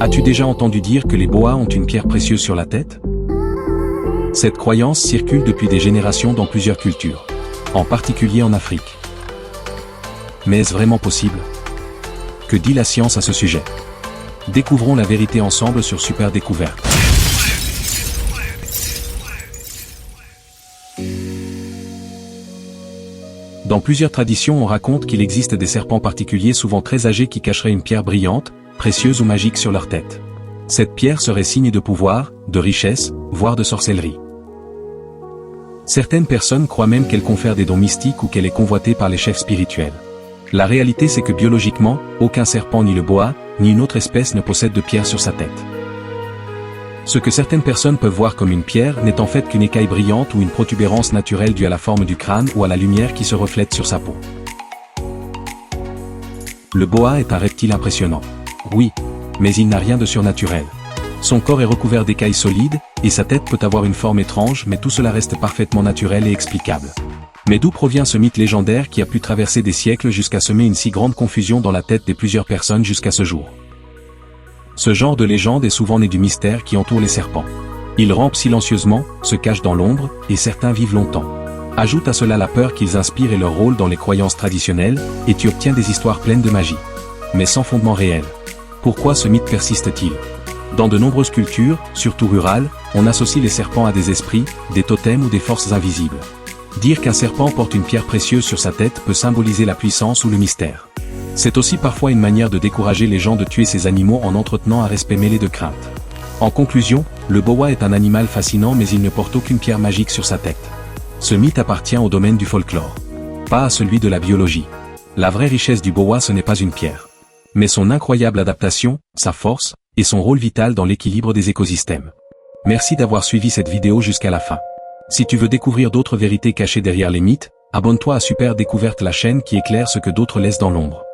As-tu déjà entendu dire que les boas ont une pierre précieuse sur la tête? Cette croyance circule depuis des générations dans plusieurs cultures, en particulier en Afrique. Mais est-ce vraiment possible? Que dit la science à ce sujet? Découvrons la vérité ensemble sur Super Découverte. Dans plusieurs traditions, on raconte qu'il existe des serpents particuliers souvent très âgés qui cacheraient une pierre brillante, précieuse ou magique sur leur tête. Cette pierre serait signe de pouvoir, de richesse, voire de sorcellerie. Certaines personnes croient même qu'elle confère des dons mystiques ou qu'elle est convoitée par les chefs spirituels. La réalité, c'est que biologiquement, aucun serpent ni le boa, ni une autre espèce ne possède de pierre sur sa tête. Ce que certaines personnes peuvent voir comme une pierre n'est en fait qu'une écaille brillante ou une protubérance naturelle due à la forme du crâne ou à la lumière qui se reflète sur sa peau. Le boa est un reptile impressionnant. Oui, mais il n'a rien de surnaturel. Son corps est recouvert d'écailles solides, et sa tête peut avoir une forme étrange, mais tout cela reste parfaitement naturel et explicable. Mais d'où provient ce mythe légendaire qui a pu traverser des siècles jusqu'à semer une si grande confusion dans la tête de plusieurs personnes jusqu'à ce jour? Ce genre de légende est souvent né du mystère qui entoure les serpents. Ils rampent silencieusement, se cachent dans l'ombre, et certains vivent longtemps. Ajoute à cela la peur qu'ils inspirent et leur rôle dans les croyances traditionnelles, et tu obtiens des histoires pleines de magie. Mais sans fondement réel. Pourquoi ce mythe persiste-t-il? Dans de nombreuses cultures, surtout rurales, on associe les serpents à des esprits, des totems ou des forces invisibles. Dire qu'un serpent porte une pierre précieuse sur sa tête peut symboliser la puissance ou le mystère. C'est aussi parfois une manière de décourager les gens de tuer ces animaux en entretenant un respect mêlé de crainte. En conclusion, le boa est un animal fascinant mais il ne porte aucune pierre magique sur sa tête. Ce mythe appartient au domaine du folklore, pas à celui de la biologie. La vraie richesse du boa, ce n'est pas une pierre, mais son incroyable adaptation, sa force, et son rôle vital dans l'équilibre des écosystèmes. Merci d'avoir suivi cette vidéo jusqu'à la fin. Si tu veux découvrir d'autres vérités cachées derrière les mythes, abonne-toi à Super Découverte, la chaîne qui éclaire ce que d'autres laissent dans l'ombre.